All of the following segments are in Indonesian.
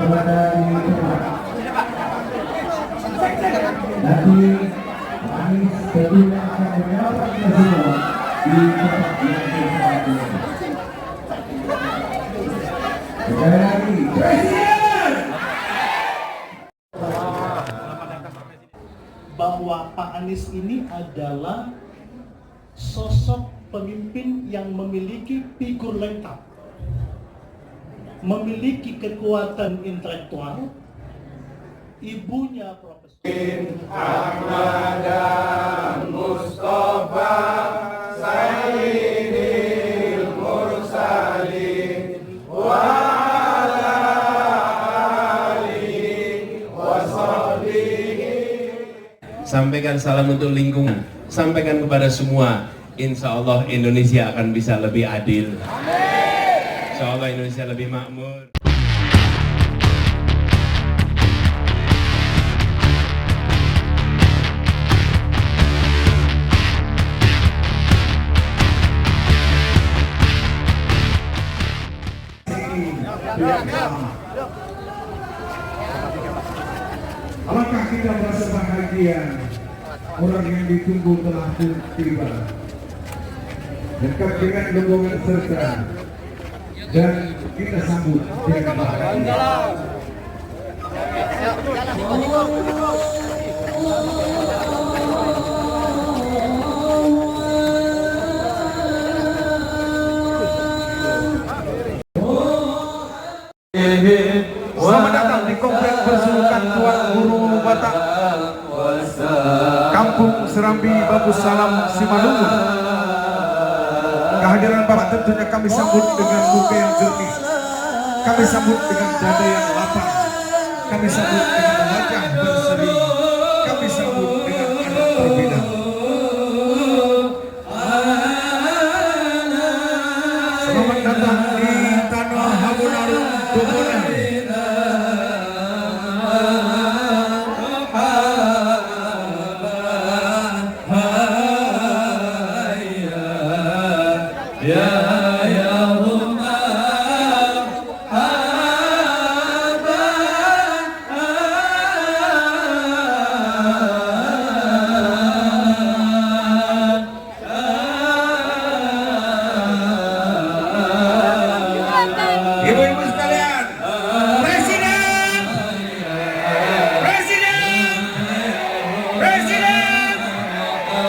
berada di tempat. Nanti Anies tentunya akan menyapa kita semua di tempat yang bersama. Sekali lagi, Presiden! Bahwa Pak Anies ini adalah sosok pemimpin yang memiliki figur lengkap, memiliki kekuatan intelektual, ibunya Profesor Ahmad Mustafa Sayyidil Mursalin wa ala alihi wa sahbihi. Sampaikan salam untuk lingkungan, sampaikan kepada semua, insya Allah Indonesia akan bisa lebih adil. Insya Allah Indonesia lebih makmur. Apakah kita merasa bahagia? Orang yang ditunggu telah tiba. Lengkap dengan rombongan serta dan kita sambut dengan bahagia. Selamat datang di Komplek Persulukan Tuan Guru Batak, Kampung Serambi, Babu Salam, Simalungun. Kehadiran Bapak tentunya kami sambut dengan muka yang jernih, kami sambut dengan dada yang lapang, kami sambut dengan wajah berseri, kami sambut dengan anak berbeda. Selamat datang di Tanah Habunaru, Dobonan. Ibu-ibu sekalian, Presiden, Presiden, Presiden,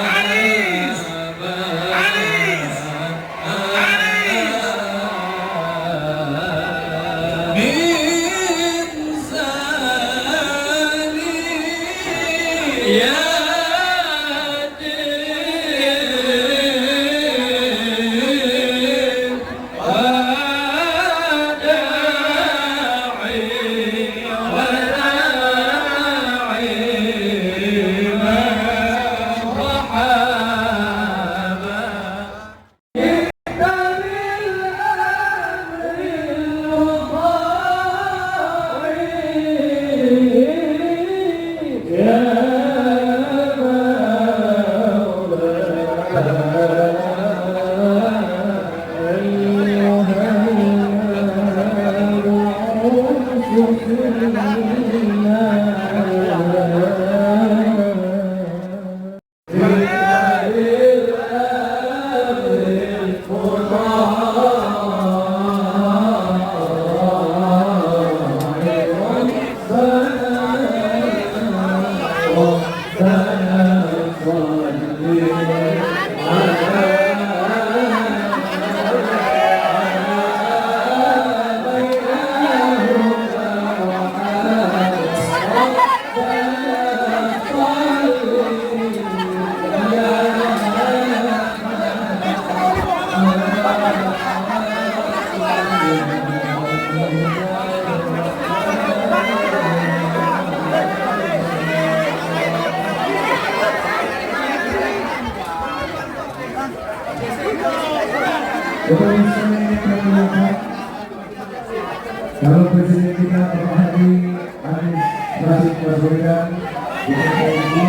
Anies, Anies, Anies. Kalau Presiden kita Bapak Haji Anies Rashid Baswedan ini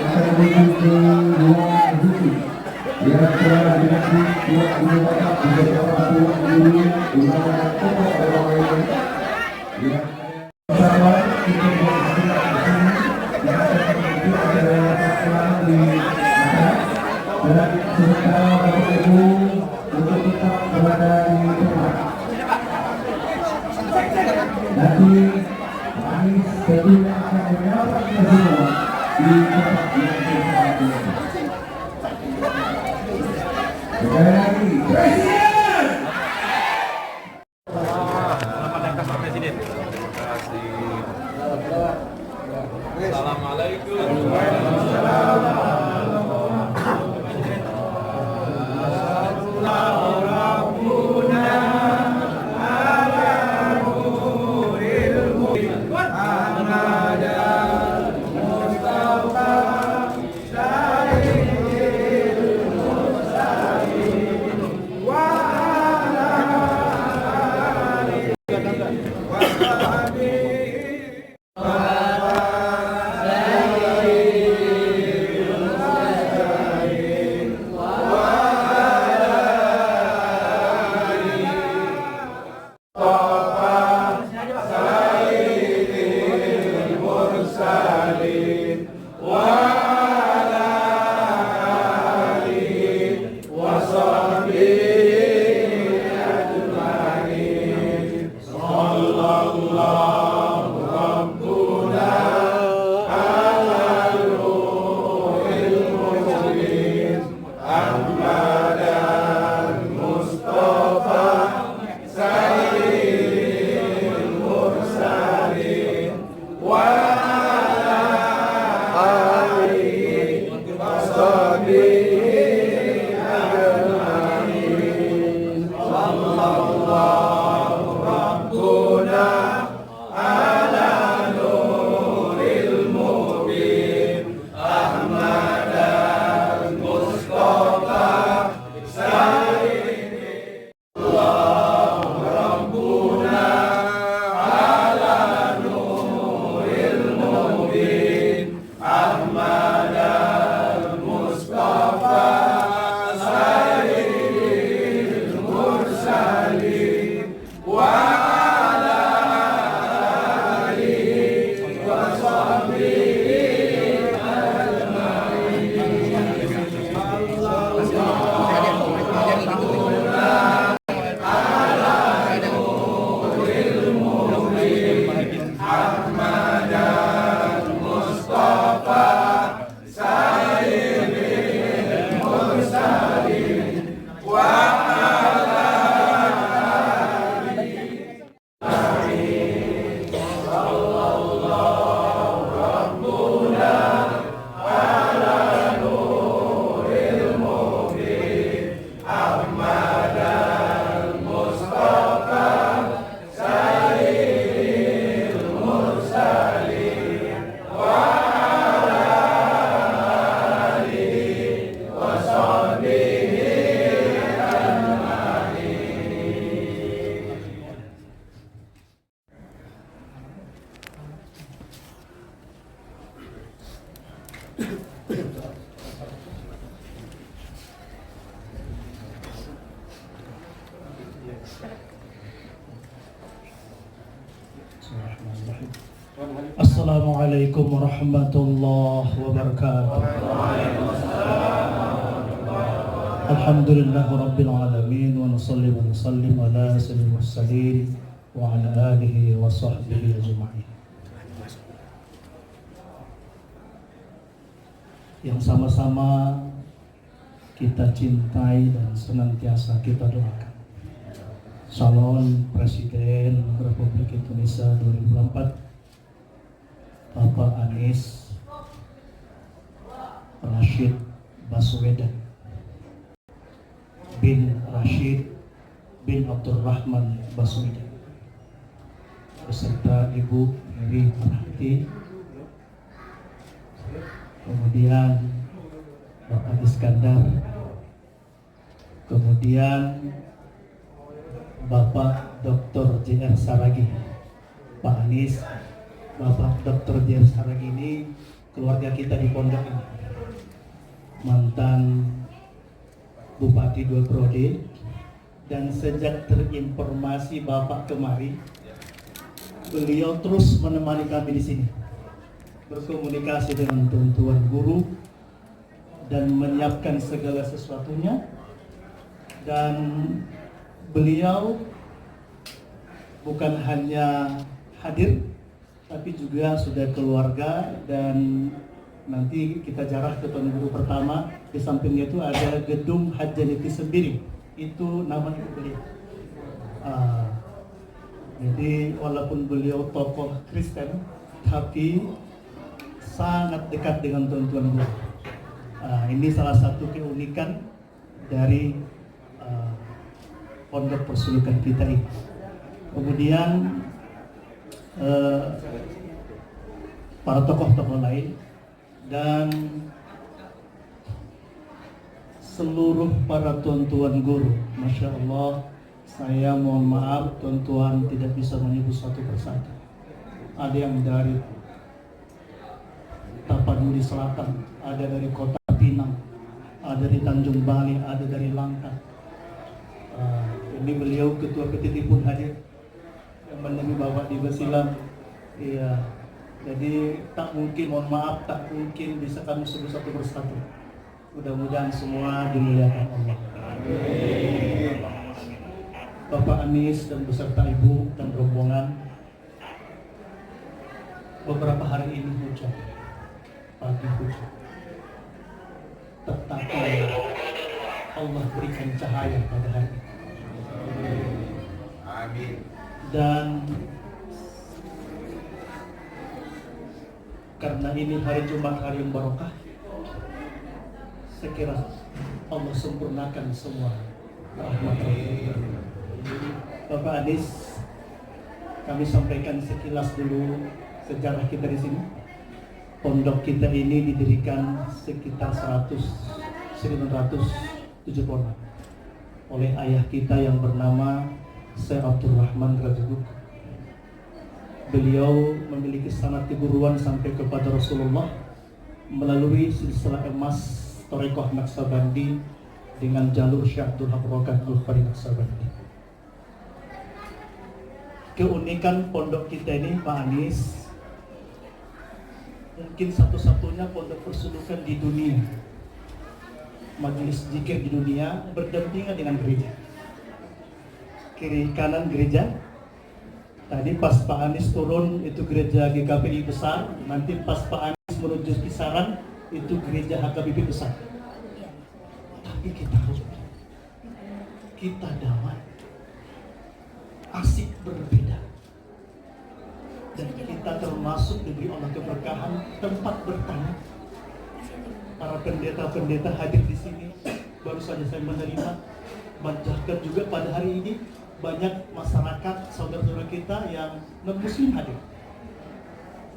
akan menuju ke ruang diskusi yang telah dinanti Tuan Guru Batak beserta Tuan Guru Undangan Pokok dan lainnya. Bersama kita beristirahat di sini. Yang akan menuju adalah perjalanan di atas. Dan sementara Bapak Ibu untuk tetap berada di tempat. Nanti Pak Anies tentunya akan menyapa kita semua di tempat yang terhormat ini. Sekali lagi, Presiden! Selamat datang Pak Presiden. Terima kasih. Assalamualaikum. Assalamualaikum warahmatullahi wabarakatuh. Alhamdulillahi rabbil alamin wa nusalli wa nusallim ala sayyidil mursalin wa ala alihi wa sahbihi ajma'in. Yang sama-sama kita cintai dan senantiasa kita doakan calon Presiden Republik Indonesia 2024 Bapak Anies Rashid Baswedan bin Rashid bin Abdurrahman Baswedan beserta Ibu Mary Marhati, kemudian Bapak Iskandar, kemudian Bapak Dr. J.R. Saragih. Pak Anies, Bapak Dr. J.R. Saragih ini keluarga kita di pondok ini, mantan Bupati 2 Periode, dan sejak terinformasi Bapak kemari beliau terus menemani kami di sini, berkomunikasi dengan tuan guru dan menyiapkan segala sesuatunya. Dan beliau bukan hanya hadir, tapi juga sudah keluarga, dan nanti kita jarah ke tuan guru pertama. Di sampingnya itu ada gedung Hajjaniti sendiri, itu namanya beliau. Jadi walaupun beliau tokoh Kristen, tapi sangat dekat dengan tuan-tuan guru. Ini salah satu keunikan dari pondok persulukan kita ini. Kemudian para tokoh-tokoh lain dan seluruh para tuan-tuan guru. Masya Allah, saya mohon maaf tuan-tuan tidak bisa menyebut satu persatu. Ada yang dari Tapanuli Selatan, ada dari Kota Pinang, ada dari Tanjung Bali, ada dari Langkat. Ini beliau ketua ketiti pun hadir yang menemui Bapak di Basilam. Iya, jadi tak mungkin, mohon maaf, tak mungkin bisa kami sebut satu persatu. Mudah-mudahan semua dimuliakan Allah. Bapak Anies dan beserta Ibu dan rombongan, beberapa hari ini hujan, pagi hujan, tetapi Allah berikan cahaya pada hari ini. Amin. Dan karena ini hari Jumat, hari yang barokah, saya kira Allah sempurnakan semua rahmat Allah. Bapak Anies, kami sampaikan sekilas dulu sejarah kita di sini. Pondok kita ini didirikan sekitar 1976 oleh ayah kita yang bernama Syekh Abdul Rahman Rajabuk. Beliau memiliki sanad keguruan sampai kepada Rasulullah melalui silsilah emas Thariqah Naqsabandi dengan jalur Syekh Abdul Haq Al-Khari Naqsabandi. Keunikan pondok kita ini, Pak Anies, mungkin satu-satunya pondok persulukan di dunia, majelis zikir di dunia berdampingan dengan gereja. Kiri kanan gereja. Tadi pas Pak Anies turun itu gereja GKPI besar, nanti pas Pak Anies menuju kisaran itu gereja HKBP besar. Tapi kita rukun, kita damai, asik berbeda, dan kita termasuk diberi Allah keberkahan tempat bertanya. Para pendeta-pendeta hadir di sini, baru saja saya menerima, bahkan juga pada hari ini banyak masyarakat saudara-saudara kita yang non-muslim hadir.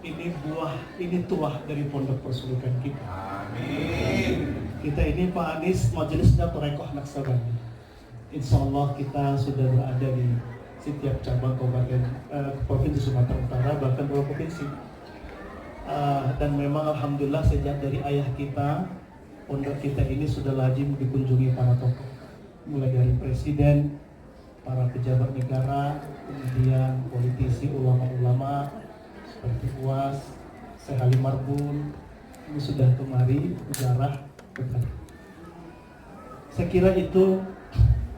Ini buah, ini tuah dari pondok persulukan kita. Amin. Kita ini Pak Anies majelisnya Thariqah Naqsabandi. Insya Allah kita sudah berada di setiap cabang kabupaten provinsi Sumatera Utara, bahkan beberapa provinsi. Dan memang alhamdulillah sejak dari ayah kita, pondok kita ini sudah lazim dikunjungi para tokoh, mulai dari presiden, para pejabat negara, kemudian politisi, ulama-ulama seperti UAS, Syekh Halim Marbun, ini sudah kemari ziarah kembali. Saya kira itu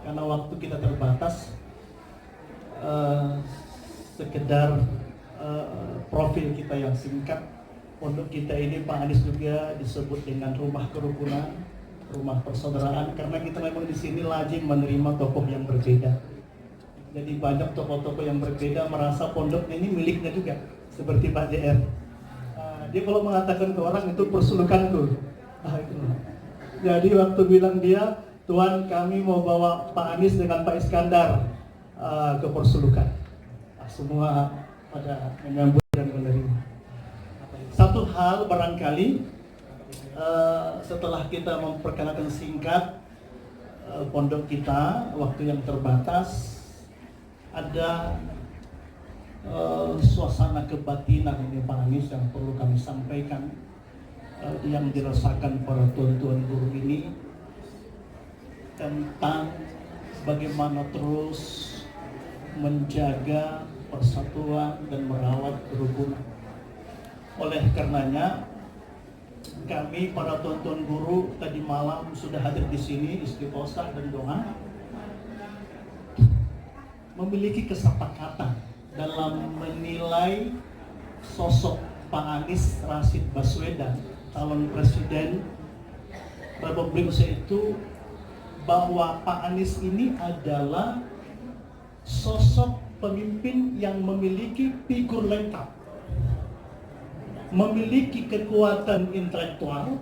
karena waktu kita terbatas, sekedar profil kita yang singkat. Pondok kita ini Pak Anies juga disebut dengan rumah kerukunan, rumah persaudaraan, karena kita memang di sini lazim menerima tokoh yang berbeda. Jadi banyak tokoh-tokoh yang berbeda merasa pondok ini miliknya juga, seperti Pak JR. Dia kalau mengatakan ke orang itu persulukanku. Jadi waktu bilang dia, Tuan kami mau bawa Pak Anies dengan Pak Iskandar ke persulukan. Semua pada menyambut dan menerima. Satu hal barangkali setelah kita memperkenalkan singkat pondok kita, waktu yang terbatas, ada suasana kebatinan ini Pak Anies yang perlu kami sampaikan, yang dirasakan para tuan-tuan guru ini tentang bagaimana terus menjaga persatuan dan merawat kerukunan. Oleh karenanya, kami para tuan-tuan guru tadi malam sudah hadir di sini istighosah dan doa, memiliki kesepakatan dalam menilai sosok Pak Anies Rashid Baswedan, calon presiden Republik Indonesia itu, bahwa Pak Anies ini adalah sosok pemimpin yang memiliki figur lengkap, memiliki kekuatan intelektual,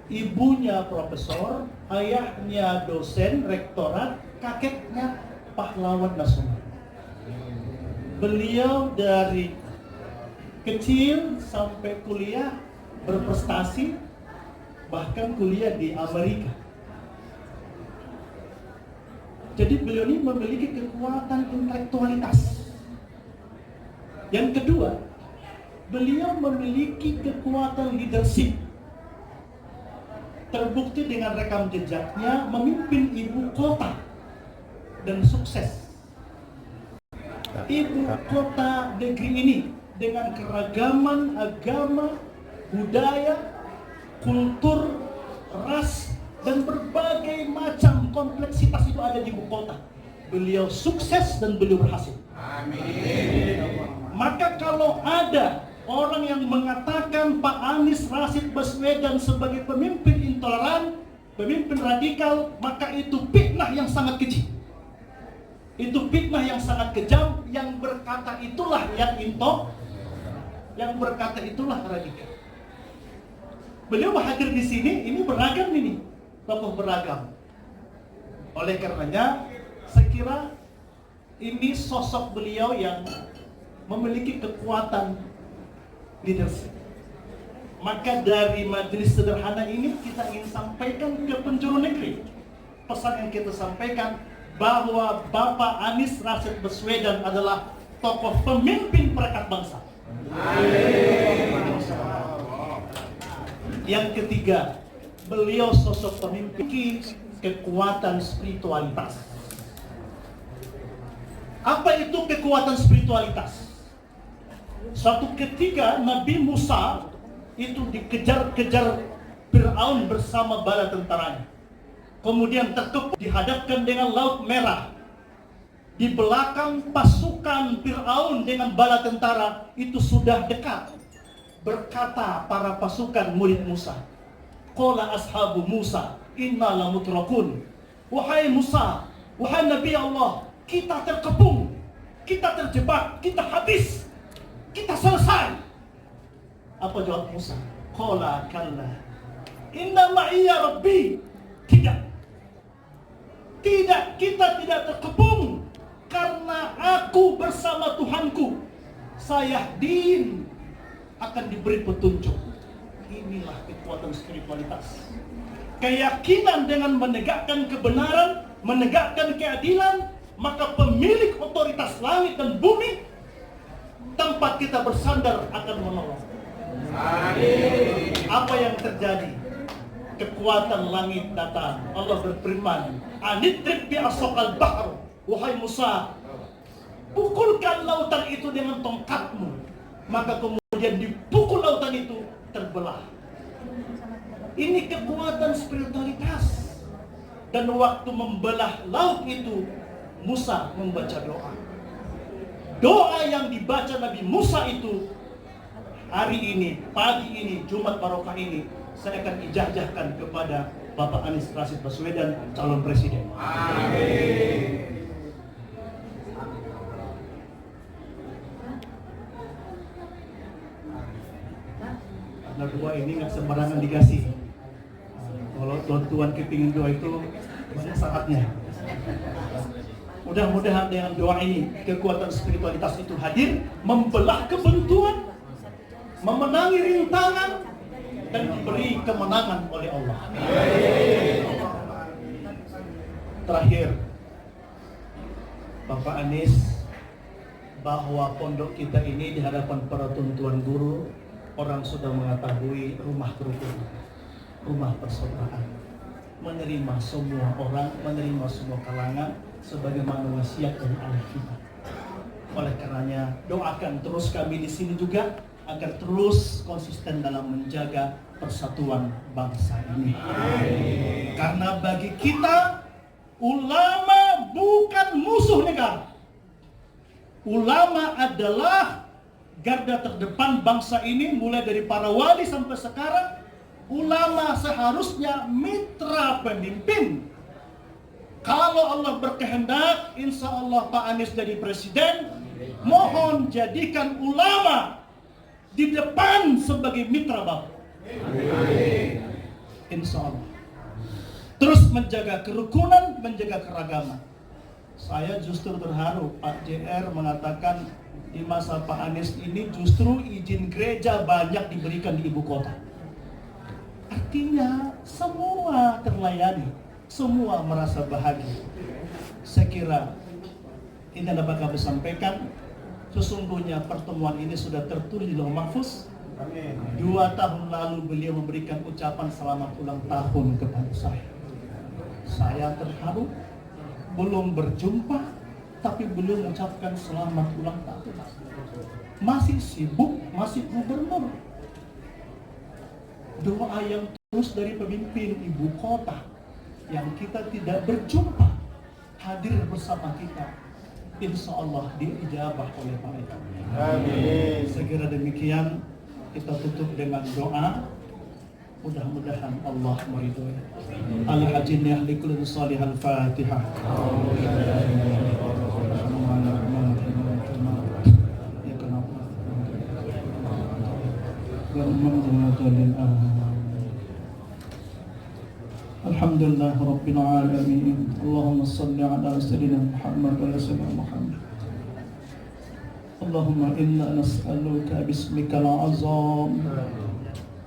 ibunya profesor, ayahnya dosen rektorat, kakeknya pahlawan nasional. Beliau dari kecil sampai kuliah berprestasi, bahkan kuliah di Amerika. Jadi beliau ini memiliki kekuatan intelektualitas. Yang kedua, beliau memiliki kekuatan leadership. Terbukti dengan rekam jejaknya memimpin ibu kota dan sukses. Ibu kota negeri ini dengan keragaman agama, budaya, kultur, ras, dan berbagai macam kompleksitas itu ada di ibu kota. Beliau sukses dan beliau berhasil. Amin. Maka kalau ada orang yang mengatakan Pak Anies Rashid Baswedan sebagai pemimpin intoleran, pemimpin radikal, maka itu fitnah yang sangat keji. Itu fitnah yang sangat kejam. Yang berkata itulah yang yang berkata itulah radikal. Beliau hadir di sini, ini beragam ini, tokoh beragam. Oleh karenanya, saya kira ini sosok beliau yang memiliki kekuatan leadership. Maka dari majelis sederhana ini kita ingin sampaikan ke penjuru negeri. Pesan yang kita sampaikan bahwa Bapak Anies Rashid Baswedan adalah tokoh pemimpin perekat bangsa. Yang ketiga, beliau sosok pemimpin kekuatan spiritualitas. Apa itu kekuatan spiritualitas? Suatu ketika Nabi Musa itu dikejar-kejar Fir'aun bersama bala tentaranya. Kemudian terkepung, dihadapkan dengan Laut Merah. Di belakang pasukan Fir'aun dengan bala tentara itu sudah dekat. Berkata para pasukan murid Musa, qala ashabu Musa, inna lamutrakun. Wahai Musa, wahai Nabi Allah, kita terkepung, kita terjebak, kita habis, kita selesai. Apa jawab Musa? Qala kalla, inna ma'iya Rabbi. Tidak, kita tidak terkepung karena aku bersama Tuhanku. Saya din akan diberi petunjuk. Inilah kekuatan spiritualitas. Keyakinan dengan menegakkan kebenaran, menegakkan keadilan, maka pemilik otoritas langit dan bumi, tempat kita bersandar, akan menolong. Apa yang terjadi? Kekuatan langit datang. Allah berfirman, anidrib bi asaqal bahr. Wahai Musa, pukulkan lautan itu dengan tongkatmu. Maka kemudian dipukul lautan itu terbelah. Ini kekuatan spiritualitas. Dan waktu membelah laut itu, Musa membaca doa. Doa yang dibaca Nabi Musa itu, hari ini, pagi ini, Jumat Barokah ini, saya akan ijazahkan kepada Bapak Anies Rashid Baswedan, calon presiden. Amin. Karena doa ini nggak sembarangan dikasih. Kalau tuan-tuan kepingin doa itu banyak syaratnya. Mudah-mudahan dengan doa ini kekuatan spiritualitas itu hadir, membelah kebentuan, memenangi rintangan, dan diberi kemenangan oleh Allah. Terakhir, Bapak Anies, bahwa pondok kita ini di hadapan para tuan-tuan guru, orang sudah mengetahui rumah kerukunan, rumah persaudaraan, menerima semua orang, menerima semua kalangan sebagaimana wasiat dari ayah kita. Oleh karenanya doakan terus kami di sini juga agar terus konsisten dalam menjaga persatuan bangsa ini. Karena bagi kita ulama bukan musuh negara. Ulama adalah garda terdepan bangsa ini, mulai dari para wali sampai sekarang. Ulama seharusnya mitra pemimpin. Kalau Allah berkehendak, insya Allah Pak Anies jadi presiden. Mohon jadikan ulama di depan sebagai mitra Bapak. Insya Allah. Terus menjaga kerukunan, menjaga keragaman. Saya justru terharu Pak JR mengatakan di masa Pak Anies ini justru izin gereja banyak diberikan di ibu kota. Artinya semua terlayani, semua merasa bahagia. Saya kira ini dapat kami sampaikan. Sesungguhnya pertemuan ini sudah tertulis di Lauh Mahfuz. 2 tahun lalu beliau memberikan ucapan selamat ulang tahun kepada saya. Saya terharu, belum berjumpa, tapi beliau mengucapkan selamat ulang tahun. Masih sibuk, masih gubernur. Doa yang terus dari pemimpin ibu kota yang kita tidak berjumpa hadir bersama kita, insya Allah diijabah oleh mereka. Amin. Segera demikian kita tutup dengan doa. Mudah-mudahan Allah meridhoi. Al-hajin yahlikul salih al-fatihah. Alhamdulillah Rabbil Alamin. Allahumma salli ala Sayyidina Muhammad wa ala Sayyidina Muhammad. Allahumma inna nas'aluka bismikal azam.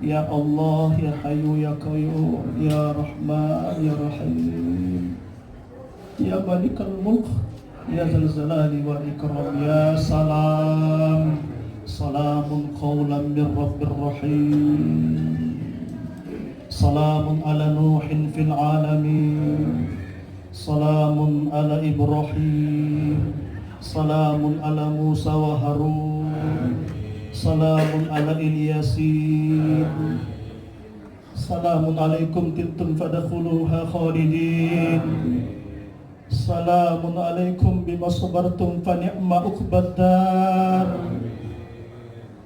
Ya Allah, Ya Hayyu Ya Qayyum, Ya Rahman Ya Rahim, Ya Malikal Mulk, Ya Dzal Jalali wal Ikram, Ya Salam. Salamun qawlan min Rabbir Rahim. Salamun ala Nuhin fil alamin. Salamun ala Ibrahim. Salamun ala Musa wa Harun. Salamun ala Ilyasin. Salamun alaikum tibtum fadkhuluha khalidin. Salamun alaikum bima sabartum fa ni'ma uqbad.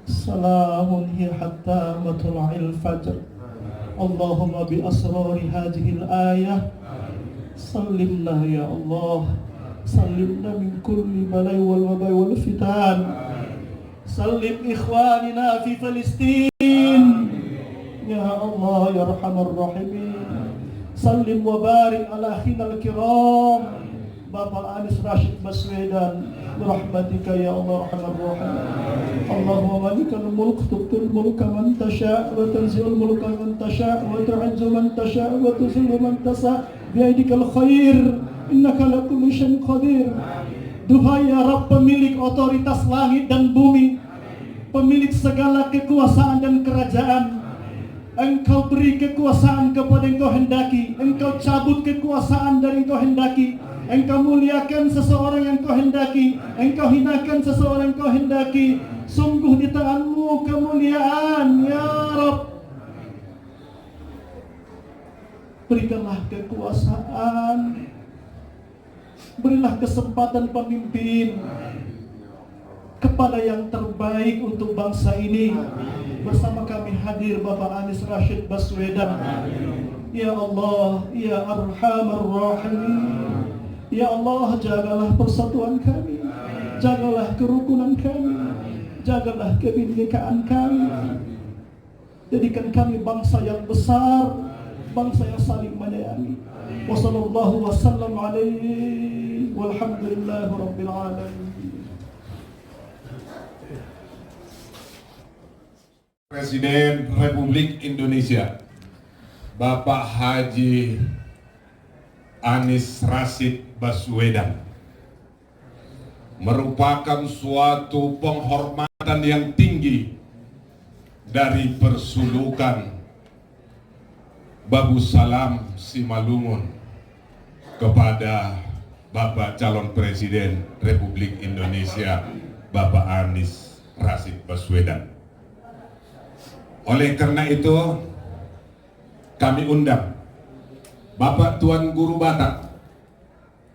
Salamun hiya hatta matla'il fajr. Allahumma bi asrari hadhihi al-ayah sallimna ya Allah, sallimna min kulli balai wal wabai wal fitan. Sallim ikhwanina fi Palestin ya Allah ya Arhamar Rahimin. Sallim wa barik ala akhina al-kiram Bapak Anies Rashid Baswedan birahmatika ya Allah Arhamar Rahimin. Allahumma malikal mulk tu'til mulka man tasha' wa tanzi'ul mulka man tasha' wa tu'izzu man tasha' wa tuzillu man tasha' bi'idikal khair innaka ala kulli syai'in qadir. Duhai ya Rabb, pemilik otoritas langit dan bumi, pemilik segala kekuasaan dan kerajaan, Engkau beri kekuasaan kepada Engkau hendaki, Engkau cabut kekuasaan dari Engkau hendaki, Engkau muliakan seseorang yang Engkau hendaki, Engkau hinakan seseorang yang Engkau hendaki. Sungguh di tangan-Mu kemuliaan ya Rabb. Berikanlah kekuasaan, berilah kesempatan pemimpin kepada yang terbaik untuk bangsa ini. Bersama kami hadir Bapak Anies Rashid Baswedan. Ya Allah, Ya Arhamar Rahimin. Ya Allah, jagalah persatuan kami, jagalah kerukunan kami, jagalah kebinekaan kami. Jadikan kami bangsa yang besar, bangsa yang saling menyayangi. Wassallallahu wasallam alaihi walhamdulillahi rabbil alamin. Presiden Republik Indonesia Bapak Haji Anies Rashid Baswedan merupakan suatu penghormatan yang tinggi dari Persulukan Babu Salam Simalungun kepada Bapak calon Presiden Republik Indonesia, Bapak Anies Rashid Baswedan. Oleh karena itu, kami undang Bapak Tuan Guru Batak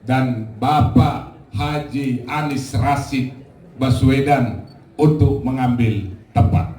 dan Bapak Haji Anies Rashid Baswedan untuk mengambil tempat.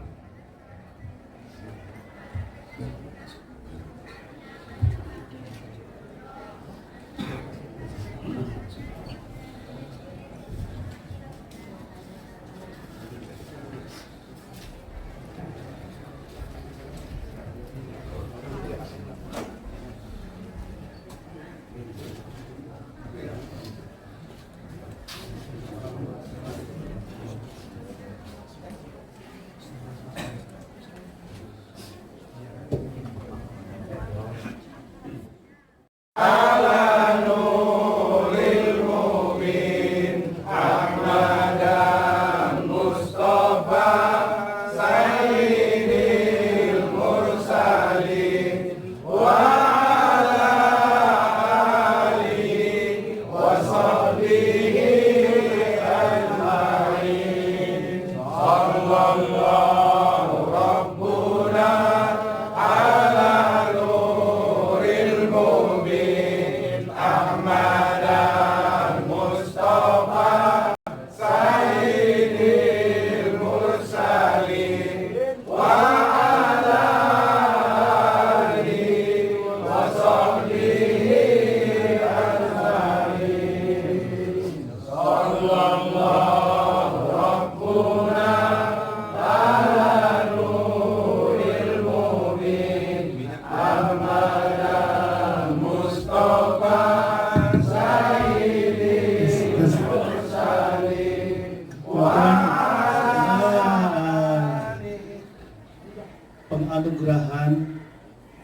Penganugerahan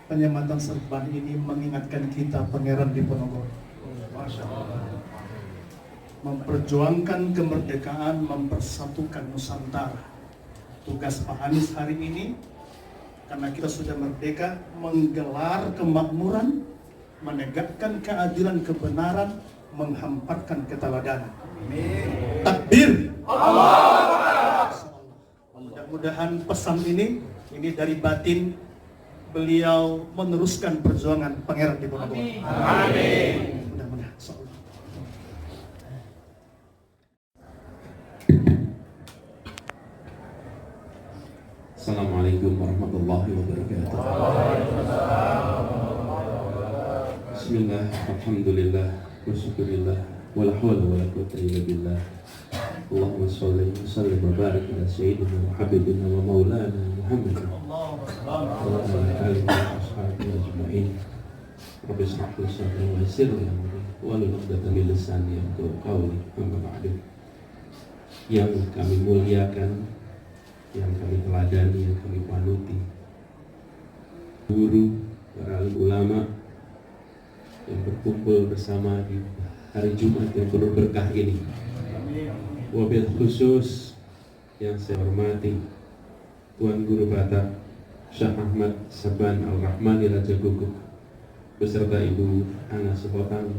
penyematan serban ini mengingatkan kita Pangeran Diponegoro. Memperjuangkan kemerdekaan, mempersatukan Nusantara. Tugas Pak Anies hari ini, karena kita sudah merdeka, menggelar kemakmuran, menegakkan keadilan, kebenaran, menghamparkan keteladanan. Takbir! Mudah-mudahan pesan ini dari batin beliau meneruskan perjuangan Pangeran Diponegoro. Amin. Mudah-mudahan. Assalamualaikum warahmatullahi wabarakatuh. Bismillah, alhamdulillah, wa syukurillah, wa la hawla wa la quwwata illa billah. Allahumma sholli wa sallim wa barik ala sayyidina wa habibina wa maulana Muhammad wa ala alihi wa ashabihi ajma'in. Rabbi shrah li sadri wa yassir li amri wahlul 'uqdatam min lisani yafqahu qawli. Amma ba'du. Yang kami muliakan, yang kami teladani, yang kami panuti, guru, para ulama yang berkumpul bersama di hari Jumat yang penuh berkah ini. Wabil khusus yang saya hormati Tuan Guru Batak Syekh Ahmad Saban Al-Rahmani Raja Guguk beserta Ibu Ana Sepotang.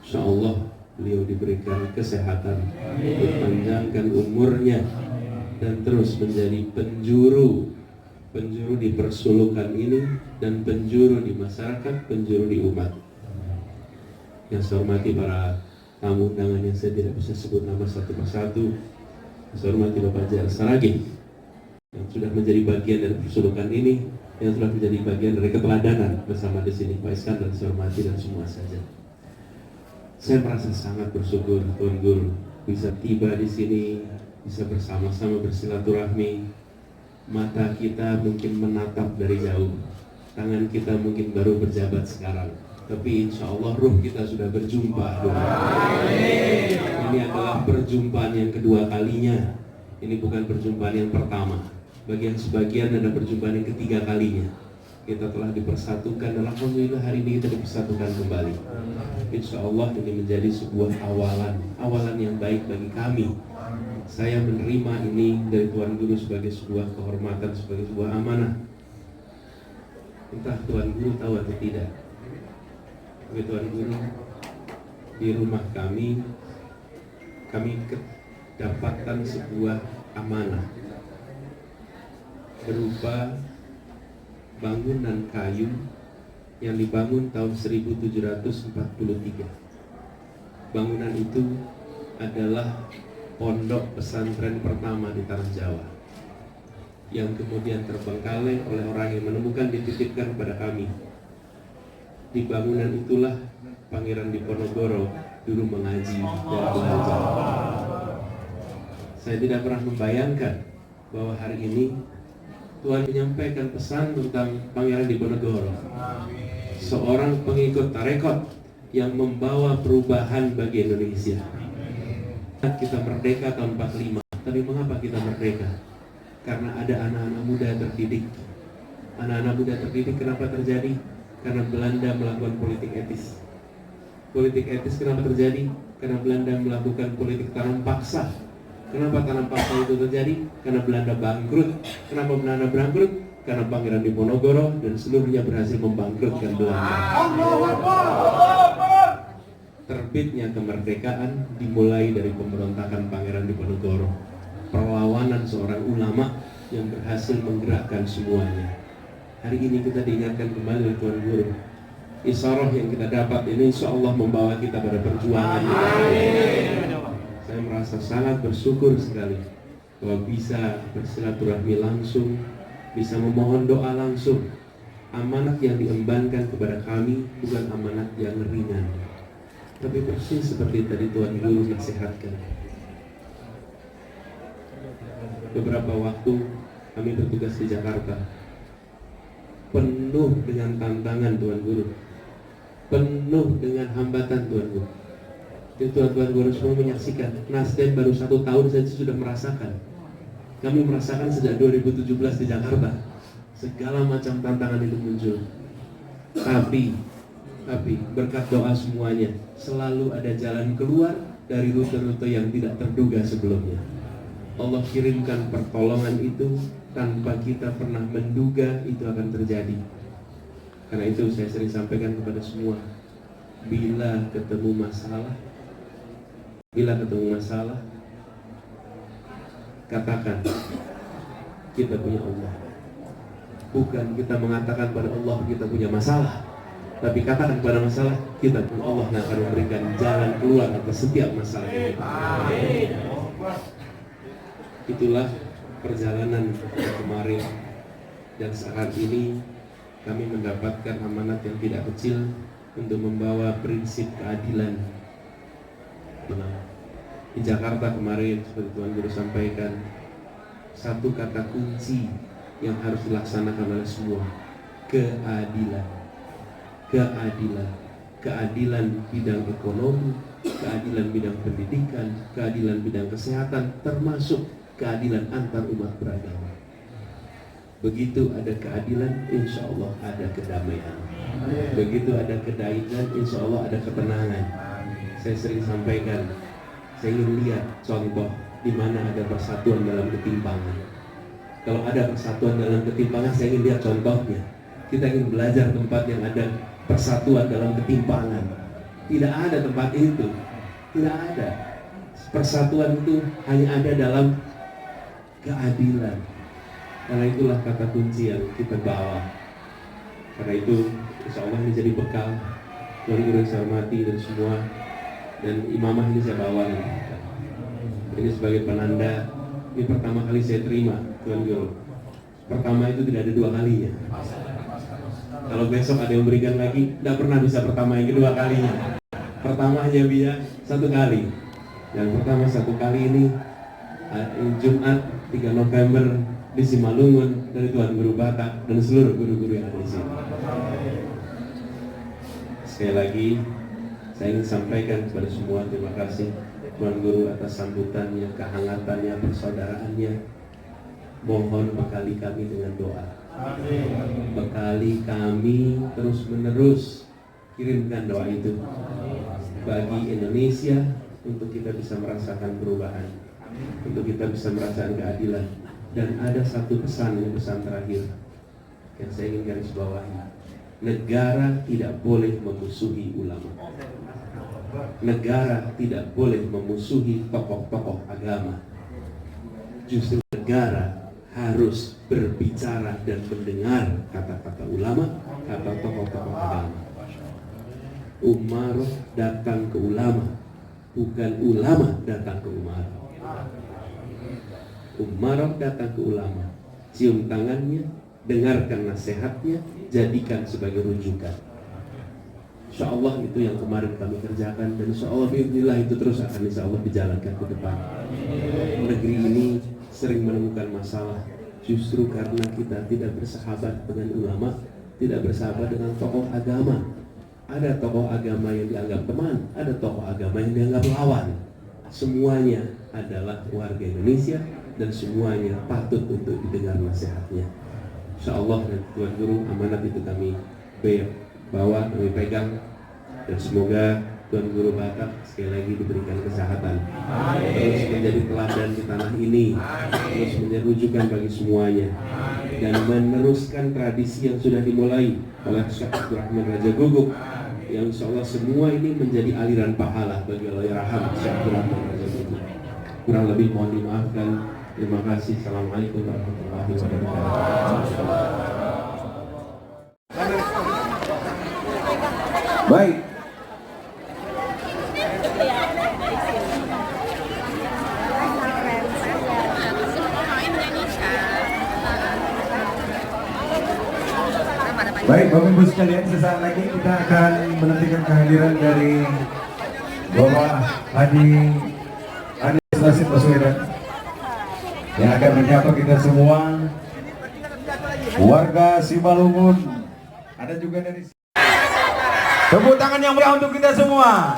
InsyaAllah beliau diberikan kesehatan, dipanjangkan umurnya, dan terus menjadi penjuru di persulukan ini dan penjuru di masyarakat, penjuru di umat. Yang saya hormati para tamu undangan yang saya tidak bisa sebut nama satu persatu. Saya hormati Bapak Jar Saragih yang sudah menjadi bagian dari persulukan ini, yang telah menjadi bagian dari keteladanan bersama di sini. Pak Iskandar saya hormati dan semua saja. Saya merasa sangat bersyukur Tuan Guru bisa tiba di sini, bisa bersama-sama bersilaturahmi. Mata kita mungkin menatap dari jauh, tangan kita mungkin baru berjabat sekarang, tapi insya Allah ruh kita sudah berjumpa. Ini adalah perjumpaan yang kedua kalinya. Ini bukan perjumpaan yang pertama. Sebagian ada perjumpaan yang ketiga kalinya. Kita telah dipersatukan dan alhamdulillah hari ini kita dipersatukan kembali. Insya Allah ini menjadi sebuah awalan yang baik bagi kami. Saya menerima ini dari Tuan Guru sebagai sebuah kehormatan, sebagai sebuah amanah. Entah Tuan Guru tahu atau tidak, tapi Tuan Guru di rumah kami dapatkan sebuah amanah berupa bangunan kayu yang dibangun tahun 1743. Bangunan itu adalah pondok pesantren pertama di tanah Jawa, yang kemudian terbengkalai oleh orang yang menemukan dititipkan kepada kami. Di bangunan itulah Pangeran Diponegoro dulu mengaji dan belajar. Saya tidak pernah membayangkan bahwa hari ini Tuhan menyampaikan pesan tentang Pangeran Diponegoro, seorang pengikut tarekat yang membawa perubahan bagi Indonesia. Kita merdeka tahun 45, tapi mengapa kita merdeka? Karena ada anak-anak muda terdidik. Anak-anak muda terdidik kenapa terjadi? Karena Belanda melakukan politik etis. Politik etis kenapa terjadi? Karena Belanda melakukan politik tanam paksa. Kenapa tanam paksa itu terjadi? Karena Belanda bangkrut. Kenapa Belanda bangkrut? Karena Pangeran Diponegoro dan seluruhnya berhasil membangkrutkan Belanda. Terbitnya kemerdekaan dimulai dari pemberontakan Pangeran Diponegoro, perlawanan seorang ulama yang berhasil menggerakkan semuanya. Hari ini kita diingatkan kembali oleh Tuan Guru. Isyarah yang kita dapat ini insya Allah membawa kita pada perjuangan. Saya merasa sangat bersyukur sekali bahwa bisa bersilaturahmi langsung, bisa memohon doa langsung. Amanat yang diembankan kepada kami bukan amanat yang ringan, tapi persis seperti tadi Tuan Guru nasihatkan. Beberapa waktu kami bertugas di Jakarta, penuh dengan tantangan Tuan Guru, penuh dengan hambatan Tuan Guru. Jadi Tuan Guru semua menyaksikan. Nasdem baru 1 tahun saja sudah merasakan. Kami merasakan sejak 2017 di Jakarta, segala macam tantangan itu muncul. Tapi berkat doa semuanya, selalu ada jalan keluar dari rute-rute yang tidak terduga sebelumnya. Allah kirimkan pertolongan itu tanpa kita pernah menduga itu akan terjadi. Karena itu saya sering sampaikan kepada semua, bila ketemu masalah, katakan kita punya Allah. Bukan kita mengatakan pada Allah kita punya masalah, tapi katakan pada masalah kita punya Allah yang akan memberikan jalan keluar atas setiap masalah ini. Itulah perjalanan kemarin, dan saat ini kami mendapatkan amanat yang tidak kecil untuk membawa prinsip keadilan. Di Jakarta kemarin seperti Tuan Guru sampaikan, satu kata kunci yang harus dilaksanakan oleh semua, keadilan. Keadilan bidang ekonomi, keadilan bidang pendidikan, keadilan bidang kesehatan, termasuk keadilan antar umat beragama. Begitu ada keadilan, insya Allah ada kedamaian. Begitu ada kedamaian, insya Allah ada ketenangan. Saya sering sampaikan, saya ingin lihat contoh di mana ada persatuan dalam ketimpangan. Kalau ada persatuan dalam ketimpangan, saya ingin lihat contohnya. Kita ingin belajar tempat yang ada persatuan dalam ketimpangan. Tidak ada tempat itu, tidak ada. Persatuan itu hanya ada dalam keadilan. Karena itulah kata kunci yang kita bawa. Karena itu insya Allah ini jadi bekal Tuan Guru yang saya hormati dan semua. Dan imamah ini saya bawa nih. Ini sebagai penanda. Ini pertama kali saya terima Tuan Guru. Pertama itu tidak ada 2 kalinya. Kalau besok ada yang berikan lagi, tidak pernah bisa pertama yang kedua kalinya. Pertama hanya dia 1 kali. Dan pertama 1 kali ini Jumat 3 November di Simalungun dari Tuan Guru Batak dan seluruh guru-guru yang ada di sini. Sekali lagi saya ingin sampaikan kepada semua terima kasih Tuan Guru atas sambutannya, kehangatannya, persaudaraannya. Mohon bekali kami dengan doa. Bekali kami terus-menerus, kirimkan doa itu bagi Indonesia untuk kita bisa merasakan perubahan, untuk kita bisa merasakan keadilan. Dan ada satu pesan terakhir yang saya ingin garis bawahi. Negara tidak boleh memusuhi ulama. negara tidak boleh memusuhi tokoh-tokoh agama. Justru negara harus berbicara dan mendengar kata-kata ulama, kata tokoh-tokoh agama. Umaroh datang ke ulama, bukan ulama datang ke Umaroh. Umaroh datang ke ulama, cium tangannya, dengarkan nasihatnya, jadikan sebagai rujukan. Insya Allah itu yang kemarin kami kerjakan, dan insya Allah biiznillah itu terus akan insya Allah dijalankan ke depan. Negeri ini sering menemukan masalah justru karena kita tidak bersahabat dengan ulama, tidak bersahabat dengan tokoh agama. Ada tokoh agama yang dianggap teman, ada tokoh agama yang dianggap lawan. Semuanya adalah warga Indonesia dan semuanya patut untuk didengar nasihatnya. Insya Allah dan Tuan Guru, amanat itu kami bawa, kami pegang, dan semoga Tuan Guru Batak sekali lagi diberikan kesehatan, terus menjadi teladan di tanah ini, terus menjadi rujukan bagi semuanya, dan meneruskan tradisi yang sudah dimulai oleh Syekh Abdurrahman Raja Guguk, yang insya Allah semua ini menjadi aliran pahala bagi Allahyarham Syekh Abdurrahman Raja Guguk. Kurang lebih mohon dimaafkan. Terima kasih. Assalamualaikum warahmatullahi wabarakatuh. Baik. Baik, Bapak Ibu sekalian, sesaat lagi kita akan menantikan kehadiran dari Bapak Haji Anies Rashid Baswedan yang akan menyapa kita semua, warga Simalungun. Ada juga dari tepuk tangan yang meriah untuk kita semua.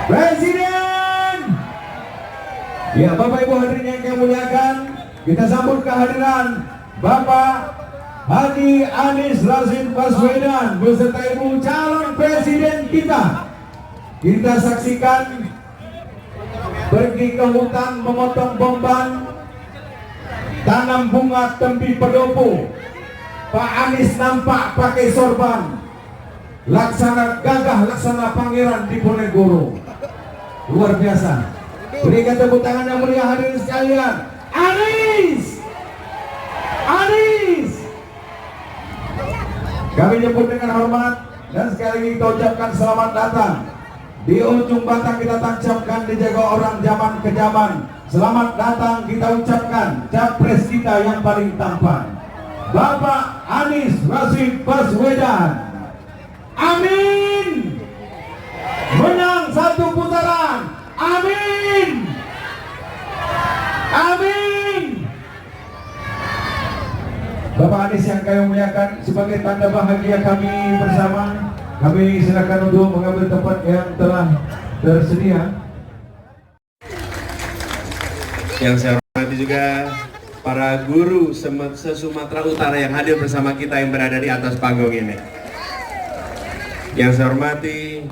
Presiden. Ya, Bapak Ibu hadirin yang kami muliakan, kita sambut kehadiran Bapak Haji Anies Rashid Baswedan beserta Ibu calon presiden kita. Kita saksikan pergi ke hutan memotong bomban, tanam bunga tempi pedopo. Pak Anies nampak pakai sorban, laksana gagah, laksana pangeran di Ponegoro. Luar biasa. Berikan tepuk tangan yang mulia hadirin sekalian. Anies, Anies. Kami jemput dengan hormat dan sekali lagi kita ucapkan selamat datang. Di ujung batang kita tancapkan, dijaga orang zaman ke zaman. Selamat datang kita ucapkan capres kita yang paling tampan, Bapak Anies Rashid Baswedan. Amin. Menang satu putaran. Amin. Amin. Bapak Anies yang kami muliakan, sebagai tanda bahagia kami bersama, kami silakan untuk mengambil tempat yang telah tersedia. Yang saya hormati juga para guru se-Sumatera Utara yang hadir bersama kita yang berada di atas panggung ini. Yang saya hormati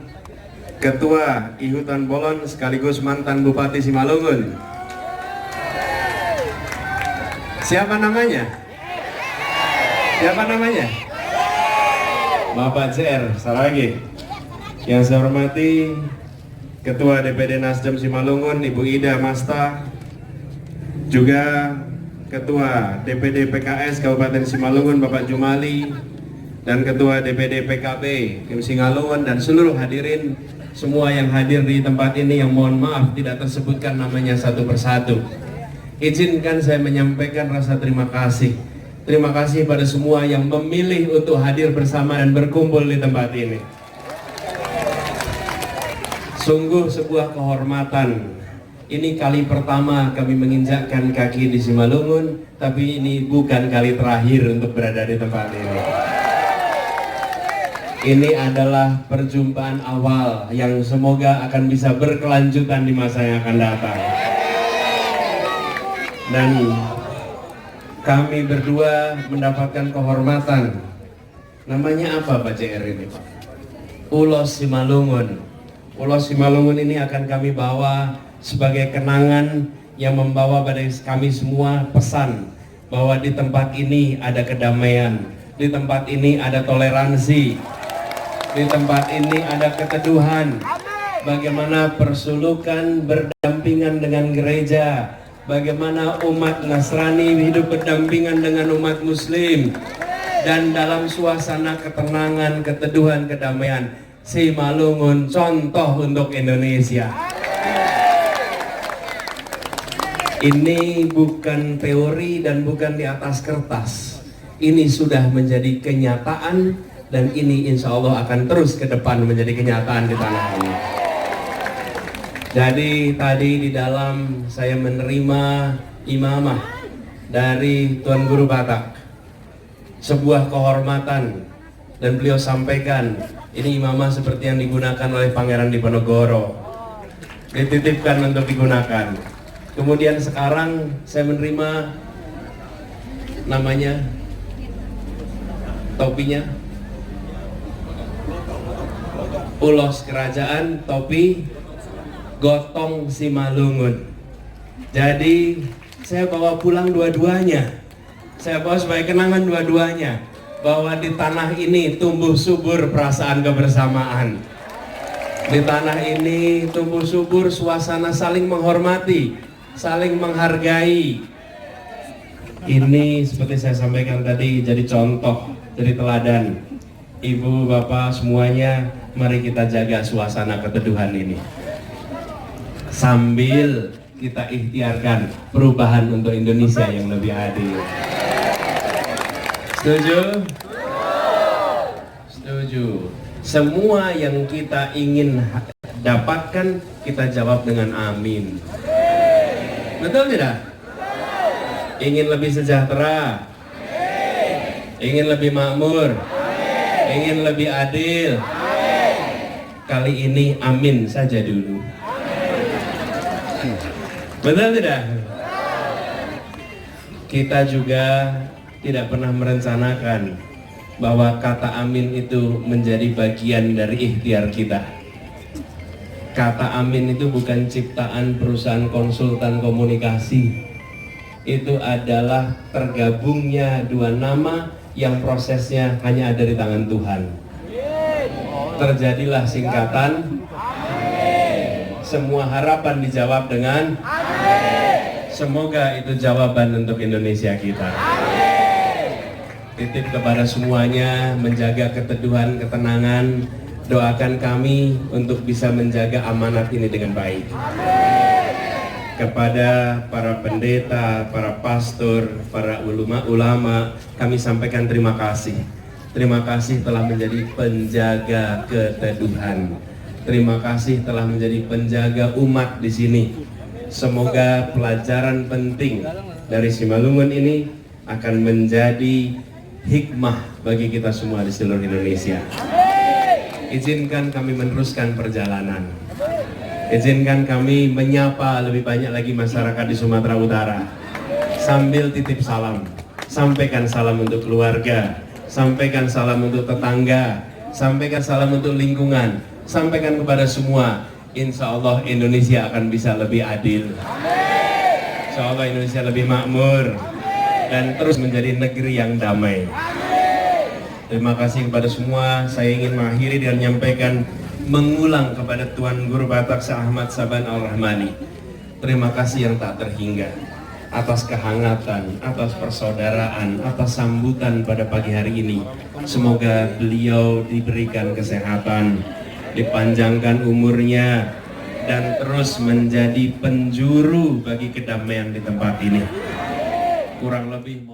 Ketua I Hutan Bolon sekaligus mantan Bupati Simalungun. Siapa namanya? Siapa namanya? Bapak JR, salah lagi. Yang saya hormati Ketua DPD Nasdem Simalungun Ibu Ida Masta, juga Ketua DPD PKS Kabupaten Simalungun Bapak Jumali, dan Ketua DPD PKB Tim Singalungun, dan seluruh hadirin semua yang hadir di tempat ini yang mohon maaf tidak tersebutkan namanya satu persatu. Izinkan saya menyampaikan rasa terima kasih. Terima kasih pada semua yang memilih untuk hadir bersama dan berkumpul di tempat ini. Sungguh sebuah kehormatan. Ini kali pertama kami menginjakkan kaki di Simalungun, tapi ini bukan kali terakhir untuk berada di tempat ini. Ini adalah perjumpaan awal yang semoga akan bisa berkelanjutan di masa yang akan datang. Dan kami berdua mendapatkan kehormatan. Namanya apa Pak JR ini Pak? Ulos Simalungun. Ulos Simalungun ini akan kami bawa sebagai kenangan yang membawa pada kami semua pesan bahwa di tempat ini ada kedamaian, di tempat ini ada toleransi, di tempat ini ada keteduhan. Bagaimana persulukan berdampingan dengan gereja, bagaimana umat Nasrani hidup berdampingan dengan umat Muslim, dan dalam suasana ketenangan, keteduhan, kedamaian. Simalungun contoh untuk Indonesia. Ini bukan teori dan bukan di atas kertas. Ini sudah menjadi kenyataan, dan ini insya Allah akan terus ke depan menjadi kenyataan di tanah ini. Jadi tadi di dalam saya menerima imamah dari Tuan Guru Batak, sebuah kehormatan, dan beliau sampaikan ini imamah seperti yang digunakan oleh Pangeran Diponegoro, dititipkan untuk digunakan. Kemudian sekarang saya menerima namanya, topinya ulos kerajaan, topi gotong Simalungun. Jadi saya bawa pulang dua-duanya, saya bawa sebagai kenangan dua-duanya, bahwa di tanah ini tumbuh subur perasaan kebersamaan. Di tanah ini tumbuh subur suasana saling menghormati, saling menghargai. Ini seperti saya sampaikan tadi, jadi contoh, jadi teladan. Ibu, bapak semuanya, mari kita jaga suasana keteduhan ini, sambil kita ikhtiarkan perubahan untuk Indonesia yang lebih adil. Setuju? Setuju. Semua yang kita ingin dapatkan, kita jawab dengan amin. Betul tidak? Ingin lebih sejahtera, ingin lebih makmur, ingin lebih adil. Kali ini amin saja dulu. Betul tidak? Kita juga tidak pernah merencanakan bahwa kata amin itu menjadi bagian dari ikhtiar kita. Kata amin itu bukan ciptaan perusahaan konsultan komunikasi. Itu adalah tergabungnya dua nama yang prosesnya hanya ada di tangan Tuhan. Terjadilah singkatan amin. Semua harapan dijawab dengan amin. Semoga itu jawaban untuk Indonesia kita. Titip kepada semuanya, menjaga keteduhan, ketenangan. Doakan kami untuk bisa menjaga amanat ini dengan baik. Kepada para pendeta, para pastor, para ulama, kami sampaikan terima kasih. Terima kasih telah menjadi penjaga keteduhan. Terima kasih telah menjadi penjaga umat di sini. Semoga pelajaran penting dari Simalungun ini akan menjadi hikmah bagi kita semua di seluruh Indonesia. Izinkan kami meneruskan perjalanan. Izinkan kami menyapa lebih banyak lagi masyarakat di Sumatera Utara. Sambil titip salam. Sampaikan salam untuk keluarga, sampaikan salam untuk tetangga, sampaikan salam untuk lingkungan, sampaikan kepada semua. Insya Allah Indonesia akan bisa lebih adil. Insya Allah Indonesia lebih makmur dan terus menjadi negeri yang damai. Terima kasih kepada semua. Saya ingin mengakhiri dengan menyampaikan, mengulang kepada Tuan Guru Batak Syekh Ahmad Saban Al-Rahmani. Terima kasih yang tak terhingga atas kehangatan, atas persaudaraan, atas sambutan pada pagi hari ini. Semoga beliau diberikan kesehatan, dipanjangkan umurnya, dan terus menjadi penjuru bagi kedamaian di tempat ini. Kurang lebih